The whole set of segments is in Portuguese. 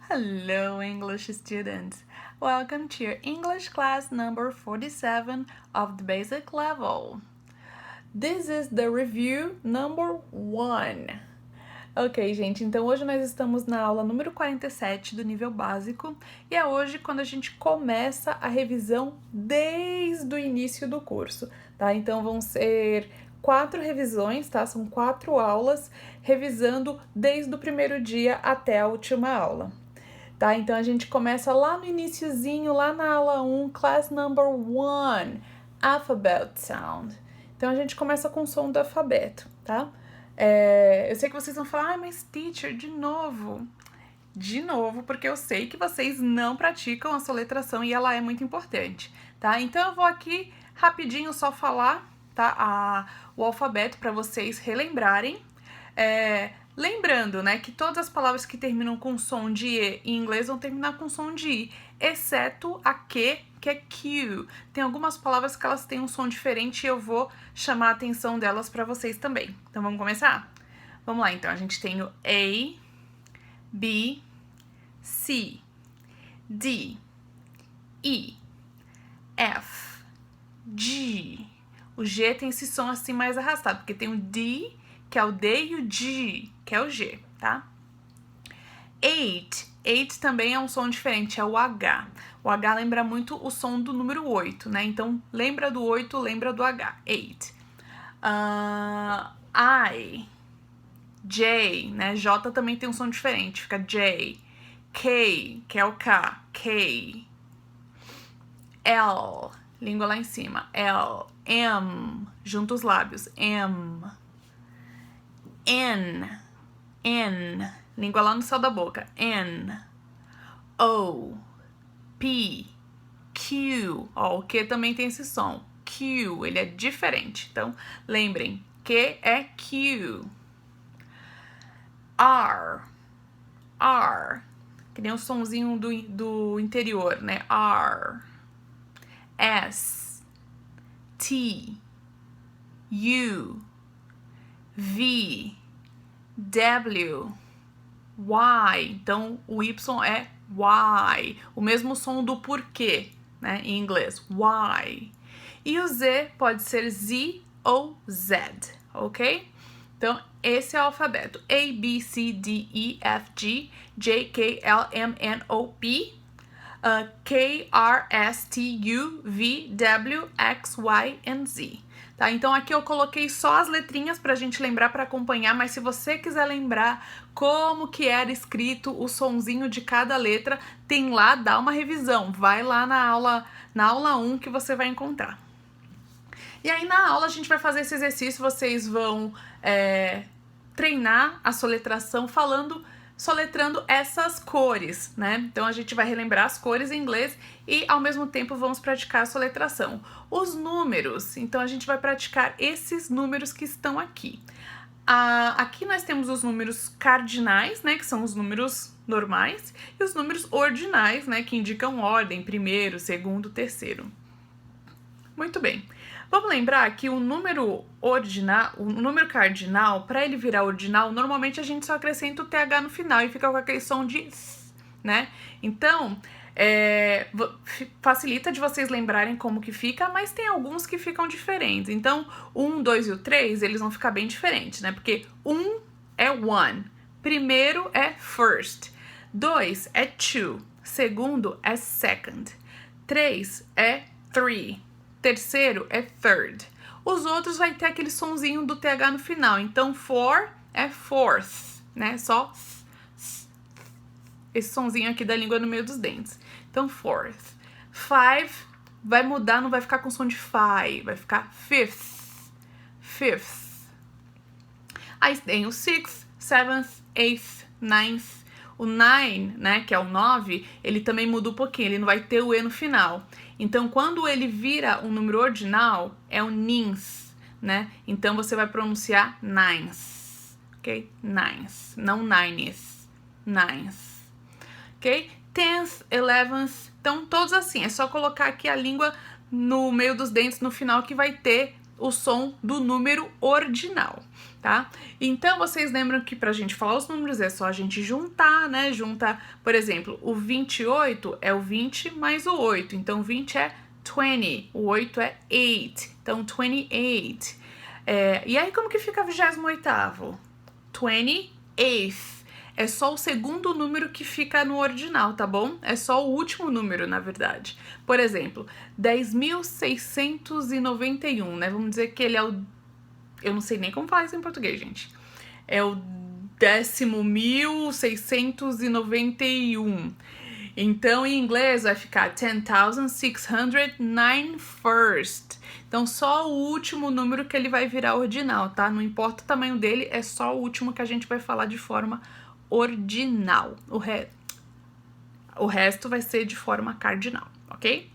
Hello, English students. Welcome to your English class number 47 of the basic level. This is the review number 1. Ok, gente, então hoje nós estamos na aula número 47 do nível básico e é hoje quando a gente começa a revisão desde o início do curso, tá? Então vão ser 4 revisões, tá? São 4 aulas revisando desde o primeiro dia até a última aula. Tá? Então a gente começa lá no iniciozinho, lá na aula 1, class number 1, alphabet sound. Então a gente começa com o som do alfabeto, tá? Eu sei que vocês vão falar, mas teacher, de novo. De novo, porque eu sei que vocês não praticam a soletração e ela é muito importante, tá? Então eu vou aqui rapidinho só falar, tá? O alfabeto para vocês relembrarem. Lembrando, né, que todas as palavras que terminam com som de E em inglês vão terminar com som de I, exceto a que é Q. Tem algumas palavras que elas têm um som diferente e eu vou chamar a atenção delas para vocês também. Então vamos começar? Vamos lá, então. A gente tem o A, B, C, D, E, F, G. O G tem esse som assim mais arrastado, porque tem o D, que é o D, e o G, que é o G, tá? 8. 8 também é um som diferente, é o H. O H lembra muito o som do número 8, né? Então, lembra do 8, lembra do H. 8. I. J, né? J também tem um som diferente, fica J. K, que é o K. K. L, língua lá em cima. L. M, junta os lábios. M. N, língua lá no céu da boca. N. O. P. Q. Ó, o Q também tem esse som. Q, ele é diferente. Então, lembrem, Q é Q. R. Que nem o sonzinho do interior, né? R. S. T. U. V, W, Y. Então, o Y é Y. O mesmo som do porquê, né, em inglês. Y. E o Z pode ser Z ou Z, ok? Então, esse é o alfabeto. A, B, C, D, E, F, G, J, K, L, M, N, O, P, Q, R, S, T, U, V, W, X, Y and Z. Tá? Então aqui eu coloquei só as letrinhas pra gente lembrar, pra acompanhar, mas se você quiser lembrar como que era escrito o sonzinho de cada letra, tem lá, dá uma revisão. Vai lá na aula 1 que você vai encontrar. E aí na aula a gente vai fazer esse exercício, vocês vão treinar a soletração soletrando essas cores, né? Então a gente vai relembrar as cores em inglês e ao mesmo tempo vamos praticar a soletração. Os números, então a gente vai praticar esses números que estão aqui. Aqui nós temos os números cardinais, né, que são os números normais, e os números ordinais, né, que indicam ordem, primeiro, segundo, terceiro. Muito bem. Vamos lembrar que o número cardinal, para ele virar ordinal, normalmente a gente só acrescenta o TH no final e fica com aquele som de s, né? Então, facilita de vocês lembrarem como que fica, mas tem alguns que ficam diferentes. Então, 1, 2 e o 3, eles vão ficar bem diferentes, né? Porque 1 é one, primeiro é first, 2 é two, segundo é second, 3 é three, terceiro é third. Os outros vai ter aquele sonzinho do TH no final. Então, four é fourth, né? Só esse sonzinho aqui da língua no meio dos dentes. Então, fourth. Five vai mudar, não vai ficar com som de five, vai ficar fifth. Aí tem o sixth, seventh, eighth, ninth. O 9, né, que é o 9, ele também muda um pouquinho, ele não vai ter o E no final. Então, quando ele vira um número ordinal, é o ninth, né? Então, você vai pronunciar ninth, ok? Ninth, não nineth, ninth, ok? 10th, 11th, então todos assim, é só colocar aqui a língua no meio dos dentes no final que vai ter o som do número ordinal, tá? Então, vocês lembram que pra gente falar os números é só a gente juntar, né? Junta, por exemplo, o 28 é o 20 mais o 8. Então, 20 é 20, o 8 é 8. Então, 28. E aí, como que fica 28º? 28th. É só o segundo número que fica no ordinal, tá bom? É só o último número, na verdade. Por exemplo, 10.691, né? Vamos dizer que ele é o... Eu não sei nem como falar isso em português, gente. É o 10.691. Então, em inglês vai ficar 10,609 first. Então, só o último número que ele vai virar ordinal, tá? Não importa o tamanho dele, é só o último que a gente vai falar de forma ordinal. O resto vai ser de forma cardinal, ok?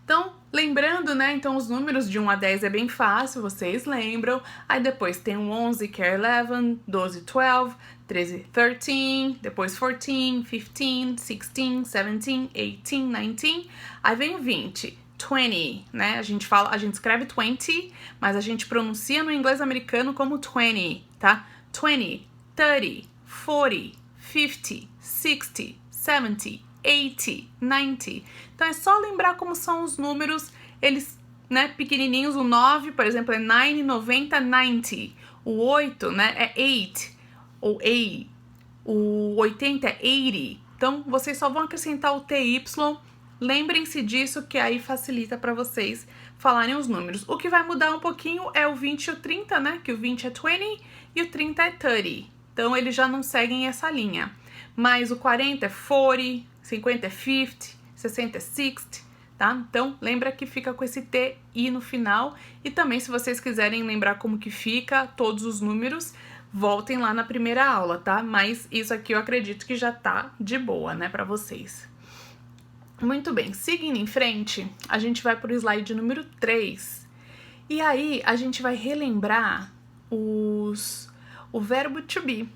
Então, lembrando, né? Então, os números de 1 a 10 é bem fácil, vocês lembram. Aí depois tem o 11, que é 11, 12, 12, 13, 13, depois 14, 15, 16, 17, 18, 19. Aí vem o 20, 20, né? A gente escreve 20, mas a gente pronuncia no inglês americano como 20, tá? 20, 30, 40, 50, 60, 70, 80, 90. Então é só lembrar como são os números, eles, né, pequenininhos. O 9, por exemplo, é 9, 90, 90. O 8, né, é 8 ou 8. O 80 é 80. Então vocês só vão acrescentar o TY. Lembrem-se disso, que aí facilita para vocês falarem os números. O que vai mudar um pouquinho é o 20 e o 30, né? Que o 20 é 20 e o 30 é 30. Então eles já não seguem essa linha. Mas o 40 é 40, 50 é 50, 60 é 60, tá? Então, lembra que fica com esse TI no final. E também, se vocês quiserem lembrar como que fica todos os números, voltem lá na primeira aula, tá? Mas isso aqui eu acredito que já tá de boa, né, pra vocês. Muito bem, seguindo em frente, a gente vai pro slide número 3. E aí, a gente vai relembrar o verbo to be.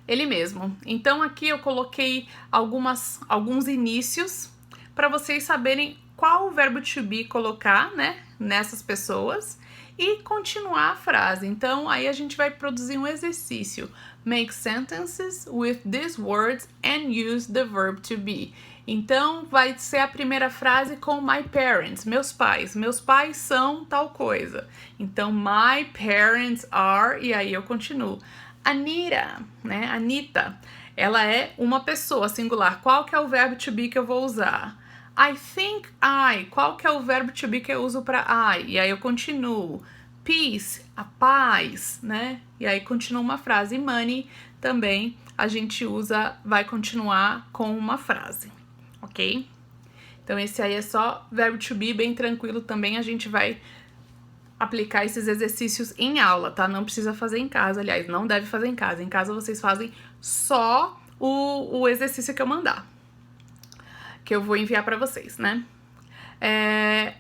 Ele mesmo. Então aqui eu coloquei alguns inícios para vocês saberem qual o verbo to be colocar, né, nessas pessoas e continuar a frase. Então aí a gente vai produzir um exercício. Make sentences with these words and use the verb to be. Então vai ser a primeira frase com my parents, meus pais. Meus pais são tal coisa. Então my parents are, e aí eu continuo. Anita, né? Anita, ela é uma pessoa singular. Qual que é o verbo to be que eu vou usar? I think I. Qual que é o verbo to be que eu uso para I? E aí eu continuo. Peace, a paz, né? E aí continua uma frase. E money também a gente usa, vai continuar com uma frase, ok? Então esse aí é só verbo to be, bem tranquilo também. A gente vai aplicar esses exercícios em aula, tá? Não precisa fazer em casa, aliás, não deve fazer em casa. Em casa vocês fazem só o exercício que eu mandar, que eu vou enviar para vocês, né?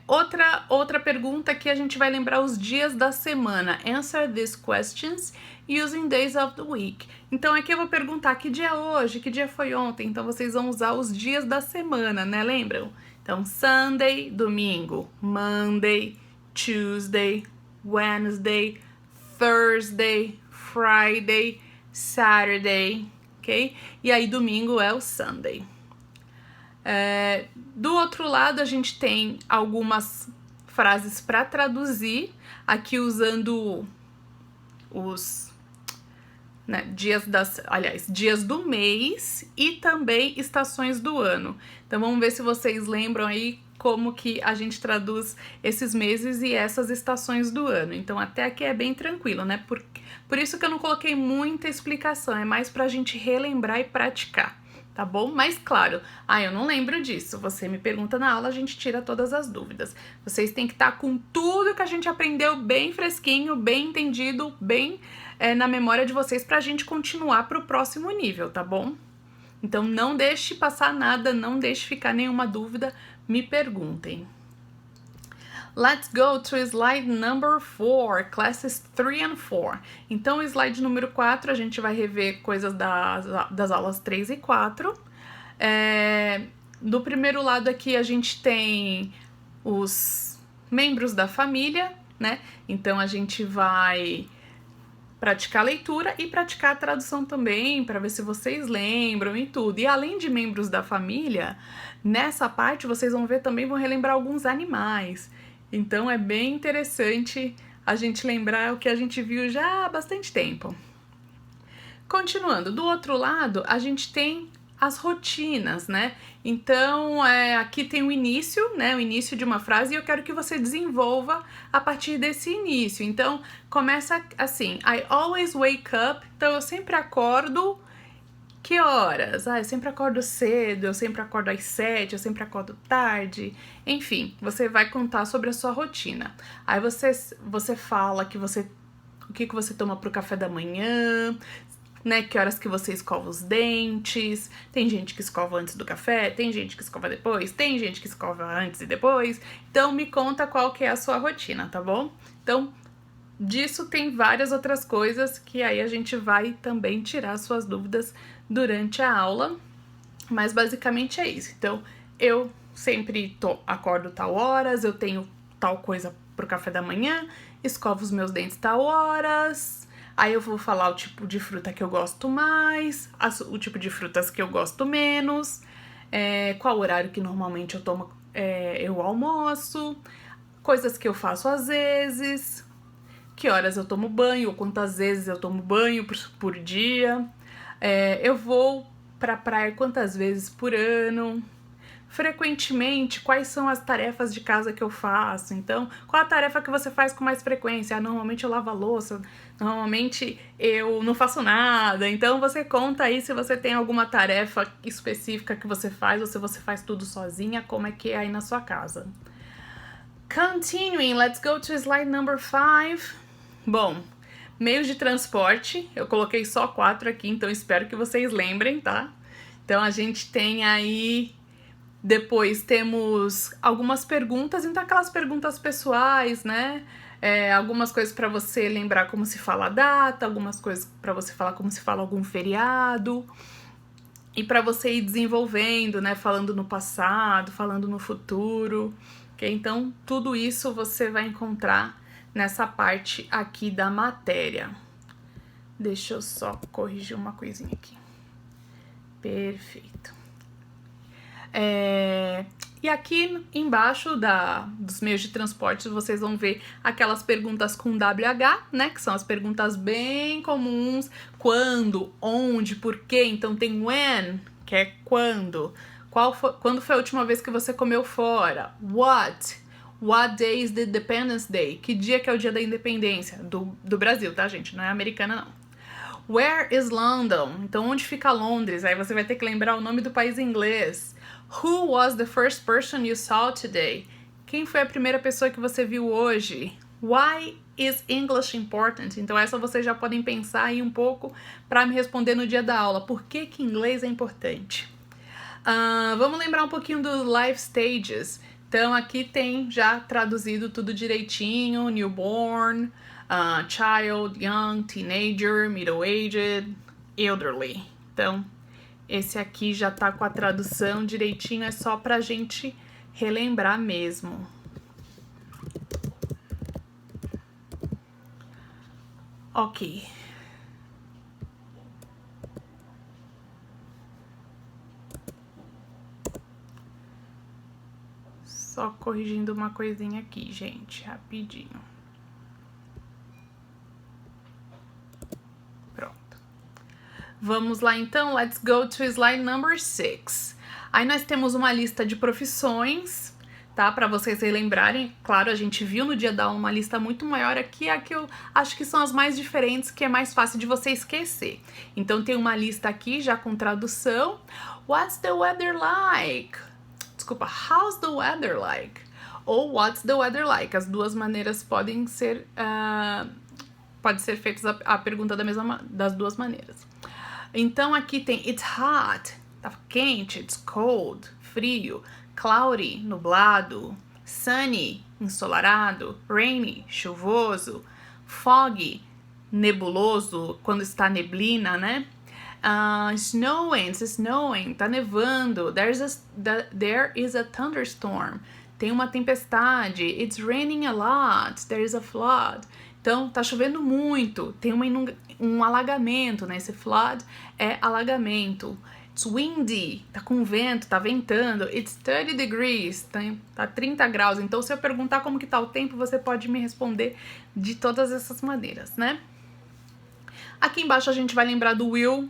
Outra pergunta que a gente vai lembrar os dias da semana. Answer these questions using days of the week. Então aqui eu vou perguntar que dia é hoje, que dia foi ontem. Então vocês vão usar os dias da semana, né? Lembram? Então Sunday, domingo, Monday, Tuesday, Wednesday, Thursday, Friday, Saturday, ok? E aí domingo é o Sunday. Do outro lado a gente tem algumas frases para traduzir, aqui usando os dias do mês e também estações do ano. Então vamos ver se vocês lembram aí como que a gente traduz esses meses e essas estações do ano. Então até aqui é bem tranquilo, né? Por isso que eu não coloquei muita explicação, é mais pra gente relembrar e praticar, tá bom? Mas claro, eu não lembro disso. Você me pergunta na aula, a gente tira todas as dúvidas. Vocês têm que estar com tudo que a gente aprendeu bem fresquinho, bem entendido, bem na memória de vocês pra gente continuar pro próximo nível, tá bom? Então não deixe passar nada, não deixe ficar nenhuma dúvida, me perguntem. Let's go to slide number 4, classes 3 and 4. Então, o slide número 4, a gente vai rever coisas das aulas 3 e 4. Do primeiro lado aqui, a gente tem os membros da família, né? Então a gente vai praticar a leitura e praticar a tradução também, para ver se vocês lembram e tudo. E além de membros da família, nessa parte vocês vão ver também, vão relembrar alguns animais. Então é bem interessante a gente lembrar o que a gente viu já há bastante tempo. Continuando, do outro lado, a gente tem as rotinas, né? Então, aqui tem o início, né? O início de uma frase e eu quero que você desenvolva a partir desse início. Então, começa assim, I always wake up. Então, eu sempre acordo, que horas? Eu sempre acordo cedo, eu sempre acordo às 7, eu sempre acordo tarde. Enfim, você vai contar sobre a sua rotina. Aí você fala o que você toma pro café da manhã, né, que horas que você escova os dentes. Tem gente que escova antes do café, tem gente que escova depois, tem gente que escova antes e depois. Então me conta qual que é a sua rotina, tá bom? Então, disso tem várias outras coisas que aí a gente vai também tirar suas dúvidas durante a aula, mas basicamente é isso. Então, eu sempre acordo tal horas, eu tenho tal coisa pro café da manhã, escovo os meus dentes tal horas. Aí eu vou falar o tipo de fruta que eu gosto mais, o tipo de frutas que eu gosto menos, qual horário que normalmente eu almoço, coisas que eu faço às vezes, que horas eu tomo banho, ou quantas vezes eu tomo banho por dia, eu vou pra praia quantas vezes por ano. Frequentemente, quais são as tarefas de casa que eu faço? Então, qual a tarefa que você faz com mais frequência? Normalmente eu lavo a louça, normalmente eu não faço nada. Então, você conta aí se você tem alguma tarefa específica que você faz ou se você faz tudo sozinha, como é que é aí na sua casa. Continuing, let's go to slide number 5. Bom, meios de transporte, eu coloquei só 4 aqui, então espero que vocês lembrem, tá? Então, a gente tem aí... Depois temos algumas perguntas, então aquelas perguntas pessoais, né? Algumas coisas para você lembrar como se fala a data, algumas coisas para você falar como se fala algum feriado. E para você ir desenvolvendo, né? Falando no passado, falando no futuro. Okay? Então, tudo isso você vai encontrar nessa parte aqui da matéria. Deixa eu só corrigir uma coisinha aqui. Perfeito. E aqui embaixo dos meios de transporte vocês vão ver aquelas perguntas com WH, né? Que são as perguntas bem comuns. Quando, onde, por quê. Então tem when, que é quando. Quando foi a última vez que você comeu fora? What day is the Independence Day? Que dia que é o dia da independência? Do Brasil, tá, gente? Não é americana, não. Where is London? Então, onde fica Londres? Aí você vai ter que lembrar o nome do país em inglês. Who was the first person you saw today? Quem foi a primeira pessoa que você viu hoje? Why is English important? Então, essa vocês já podem pensar aí um pouco para me responder no dia da aula. Por que inglês é importante? Vamos lembrar um pouquinho dos life stages. Então, aqui tem já traduzido tudo direitinho. Newborn, child, young, teenager, middle-aged, elderly. Então, esse aqui já tá com a tradução direitinho, é só pra gente relembrar mesmo. Ok. Só corrigindo uma coisinha aqui, gente, rapidinho. Vamos lá então, let's go to slide number 6. Aí nós temos uma lista de profissões, tá? Para vocês relembrarem. Claro, a gente viu no dia da aula uma lista muito maior aqui, a que eu acho que são as mais diferentes, que é mais fácil de você esquecer. Então tem uma lista aqui já com tradução. What's the weather like? Desculpa, how's the weather like? Ou what's the weather like? As duas maneiras podem ser... pode ser feita a pergunta das duas maneiras. Então aqui tem it's hot, tá quente, it's cold, frio, cloudy, nublado, sunny, ensolarado, rainy, chuvoso, foggy, nebuloso, quando está neblina, né? Snowing, it's snowing, tá nevando, there is a thunderstorm, tem uma tempestade. It's raining a lot. There is a flood. Então, tá chovendo muito, tem um alagamento, né? Esse flood é alagamento. It's windy, tá com vento, tá ventando. It's 30 degrees, tá 30 graus. Então, se eu perguntar como que tá o tempo, você pode me responder de todas essas maneiras, né? Aqui embaixo a gente vai lembrar do will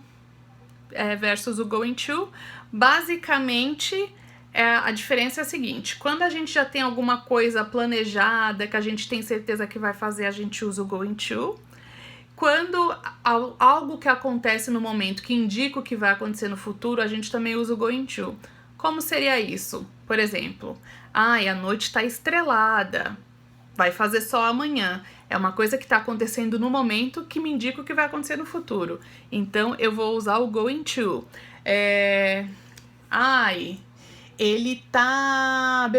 versus o going to. Basicamente, a diferença é a seguinte: quando a gente já tem alguma coisa planejada, que a gente tem certeza que vai fazer, a gente usa o going to. Quando algo que acontece no momento que indica o que vai acontecer no futuro, a gente também usa o going to. Como seria isso? Por exemplo, a noite está estrelada, vai fazer sol amanhã. É uma coisa que está acontecendo no momento que me indica o que vai acontecer no futuro. Então, eu vou usar o going to. Ele tá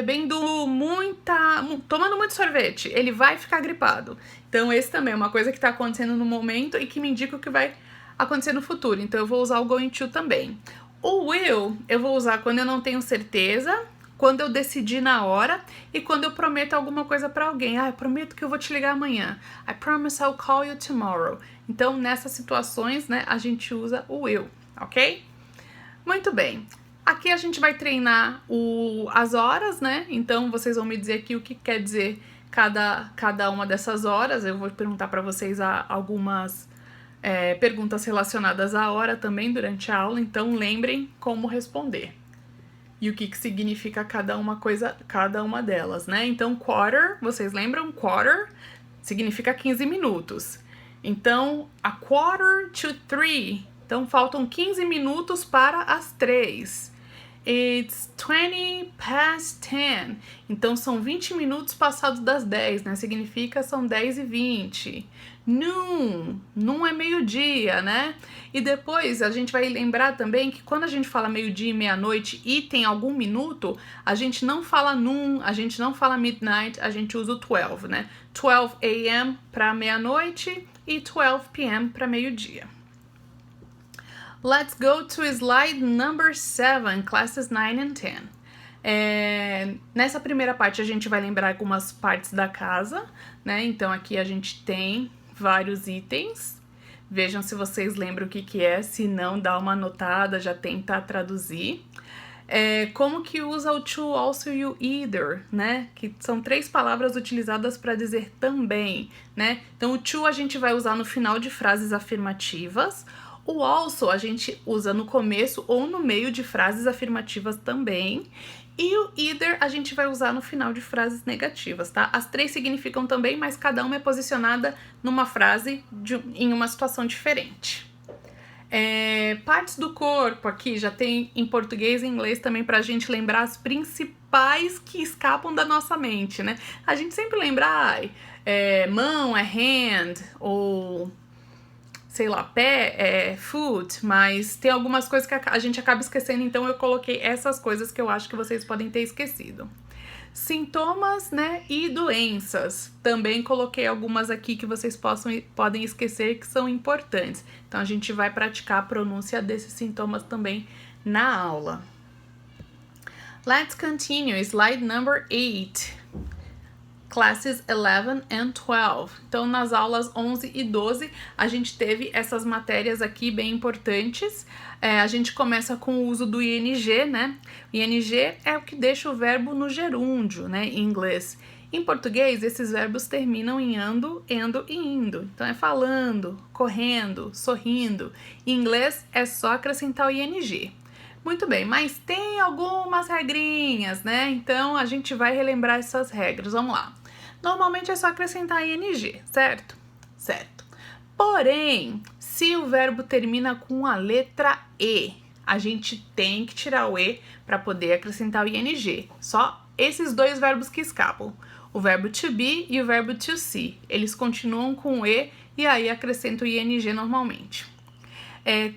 tomando muito sorvete, ele vai ficar gripado. Então, esse também é uma coisa que tá acontecendo no momento e que me indica o que vai acontecer no futuro. Então, eu vou usar o going to também. O will, eu vou usar quando eu não tenho certeza, quando eu decidi na hora e quando eu prometo alguma coisa pra alguém. Eu prometo que eu vou te ligar amanhã. I promise I'll call you tomorrow. Então, nessas situações, né, a gente usa o will, ok? Muito bem. Aqui a gente vai treinar as horas, né? Então, vocês vão me dizer aqui o que quer dizer cada uma dessas horas. Eu vou perguntar para vocês algumas perguntas relacionadas à hora também durante a aula. Então, lembrem como responder. E o que significa cada uma delas, né? Então, quarter, vocês lembram? Quarter significa 15 minutos. Então, a quarter to 3. Então, faltam 15 minutos para as 3. It's 20 past 10. Então, são 20 minutos passados das 10, né? Significa são 10:20. Noon é meio-dia, né? E depois a gente vai lembrar também que quando a gente fala meio-dia e meia-noite e tem algum minuto, a gente não fala noon, a gente não fala midnight, a gente usa o 12, né? 12 a.m. para meia-noite e 12 p.m. para meio-dia. Let's go to slide number 7, classes 9 and 10. Nessa primeira parte a gente vai lembrar algumas partes da casa, né? Então aqui a gente tem vários itens. Vejam se vocês lembram o que é, se não, dá uma anotada, já tenta traduzir. Como que usa o to, also e o either, né? Que são 3 palavras utilizadas para dizer também, né? Então o to a gente vai usar no final de frases afirmativas. O also a gente usa no começo ou no meio de frases afirmativas também. E o either a gente vai usar no final de frases negativas, tá? As 3 significam também, mas cada uma é posicionada numa frase em uma situação diferente. Partes do corpo aqui já tem em português e inglês também pra gente lembrar as principais que escapam da nossa mente, né? A gente sempre lembra, mão é hand, ou sei lá, pé é foot, mas tem algumas coisas que a gente acaba esquecendo, então eu coloquei essas coisas que eu acho que vocês podem ter esquecido. Sintomas, né, e doenças. Também coloquei algumas aqui que vocês podem esquecer que são importantes. Então a gente vai praticar a pronúncia desses sintomas também na aula. Let's continue, slide number 8. Classes 11 and 12. Então, nas aulas 11 e 12, a gente teve essas matérias aqui bem importantes. A gente começa com o uso do ing, né? O ing é o que deixa o verbo no gerúndio, né, em inglês. Em português, esses verbos terminam em ando, endo e indo. Então, é falando, correndo, sorrindo. Em inglês, é só acrescentar o ing. Muito bem, mas tem algumas regrinhas, né? Então, a gente vai relembrar essas regras. Vamos lá. Normalmente é só acrescentar ing, certo? Certo. Porém, se o verbo termina com a letra E, a gente tem que tirar o E para poder acrescentar o ing. Só esses 2 verbos que escapam. O verbo to be e o verbo to see. Eles continuam com o E e aí acrescenta o ing normalmente.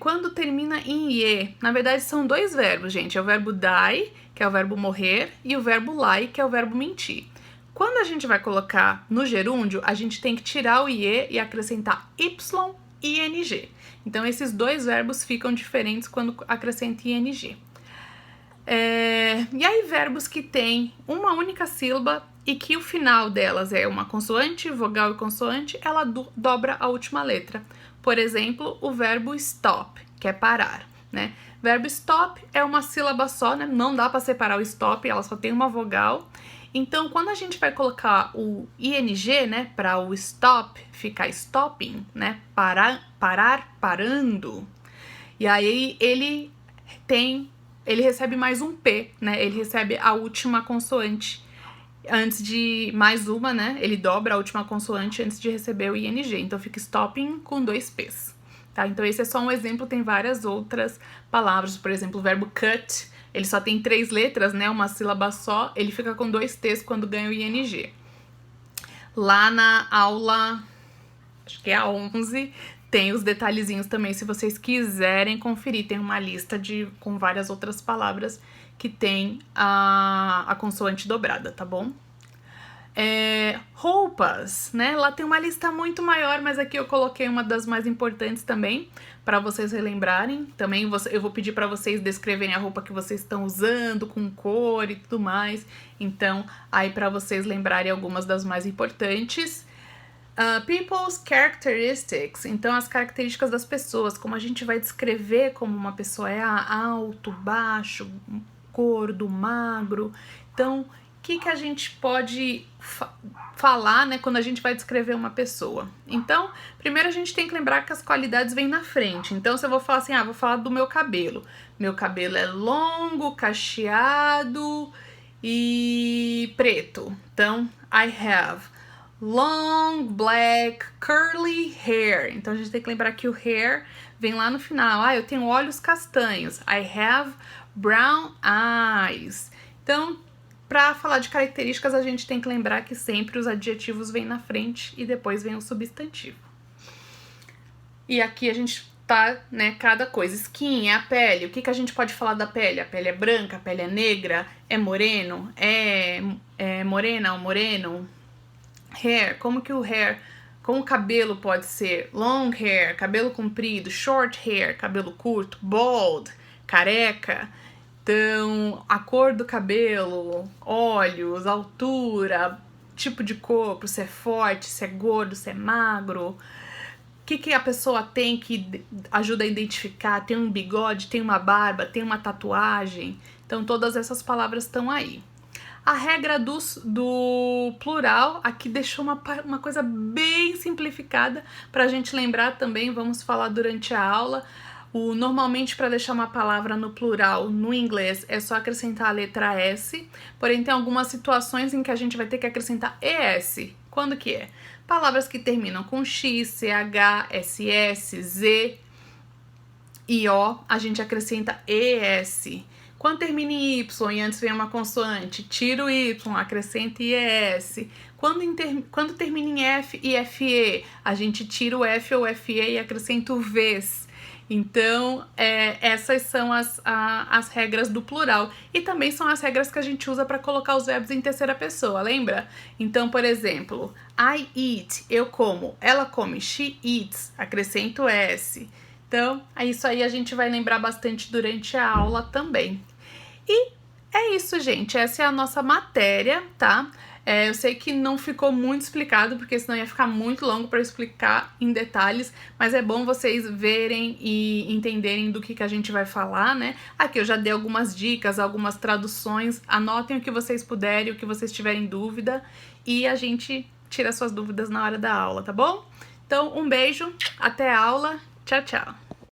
Quando termina em ie, na verdade são 2 verbos, gente. É o verbo die, que é o verbo morrer, e o verbo lie, que é o verbo mentir. Quando a gente vai colocar no gerúndio, a gente tem que tirar o ie e acrescentar y e ing. Então, esses 2 verbos ficam diferentes quando acrescenta ing. E aí, verbos que têm uma única sílaba e que o final delas é uma consoante, vogal e consoante, ela dobra a última letra. Por exemplo, o verbo stop, que é parar, né? Verbo stop é uma sílaba só, né? Não dá para separar o stop, ela só tem uma vogal. Então, quando a gente vai colocar o ing, né, para o stop ficar stopping, né, parar, parando, e aí ele recebe mais um P, né, ele recebe a última consoante antes de mais uma, né, ele dobra a última consoante antes de receber o ing, então fica stopping com 2 P's, tá? Então esse é só um exemplo, tem várias outras palavras, por exemplo, o verbo cut, ele só tem 3 letras, né, uma sílaba só, ele fica com 2 T's quando ganha o ing. Lá na aula, acho que é a 11, tem os detalhezinhos também, se vocês quiserem conferir, tem uma lista com várias outras palavras que tem a consoante dobrada, tá bom? Roupas, né? Lá tem uma lista muito maior, mas aqui eu coloquei uma das mais importantes também, para vocês relembrarem. Também eu vou pedir para vocês descreverem a roupa que vocês estão usando, com cor e tudo mais. Então, aí para vocês lembrarem algumas das mais importantes. People's characteristics, então as características das pessoas, como a gente vai descrever como uma pessoa é alto, baixo, gordo, magro. Então, o que a gente pode falar, né, quando a gente vai descrever uma pessoa? Então, primeiro a gente tem que lembrar que as qualidades vêm na frente. Então, se eu vou falar assim, vou falar do meu cabelo. Meu cabelo é longo, cacheado e preto. Então, I have long, black, curly hair. Então, a gente tem que lembrar que o hair vem lá no final. Eu tenho olhos castanhos. I have brown eyes. Então, para falar de características, a gente tem que lembrar que sempre os adjetivos vêm na frente e depois vem o substantivo. E aqui a gente tá, né, cada coisa. Skin é a pele. O que a gente pode falar da pele? A pele é branca, a pele é negra, é moreno, é morena ou moreno. Hair, como o cabelo pode ser? Long hair, cabelo comprido, short hair, cabelo curto, bald, careca. Então, a cor do cabelo, olhos, altura, tipo de corpo, se é forte, se é gordo, se é magro. O que a pessoa tem que ajuda a identificar? Tem um bigode, tem uma barba, tem uma tatuagem. Então, todas essas palavras estão aí. A regra do plural, aqui deixou uma coisa bem simplificada pra gente lembrar também, vamos falar durante a aula. Normalmente, para deixar uma palavra no plural no inglês, é só acrescentar a letra S, porém tem algumas situações em que a gente vai ter que acrescentar ES. Quando que é? Palavras que terminam com X, CH, SS, Z e O, a gente acrescenta ES. Quando termina em Y e antes vem uma consoante, tira o Y, acrescenta IES. Quando termina em F e FE, a gente tira o F ou FE e acrescenta o Vs. Então, essas são as regras do plural. E também são as regras que a gente usa para colocar os verbos em terceira pessoa, lembra? Então, por exemplo, I eat, eu como. Ela come, she eats, acrescento S. Então, isso aí a gente vai lembrar bastante durante a aula também. E é isso, gente. Essa é a nossa matéria, tá? Eu sei que não ficou muito explicado, porque senão ia ficar muito longo para explicar em detalhes, mas é bom vocês verem e entenderem do que a gente vai falar, né? Aqui eu já dei algumas dicas, algumas traduções, anotem o que vocês puderem, o que vocês tiverem dúvida, e a gente tira suas dúvidas na hora da aula, tá bom? Então, um beijo, até a aula, tchau, tchau!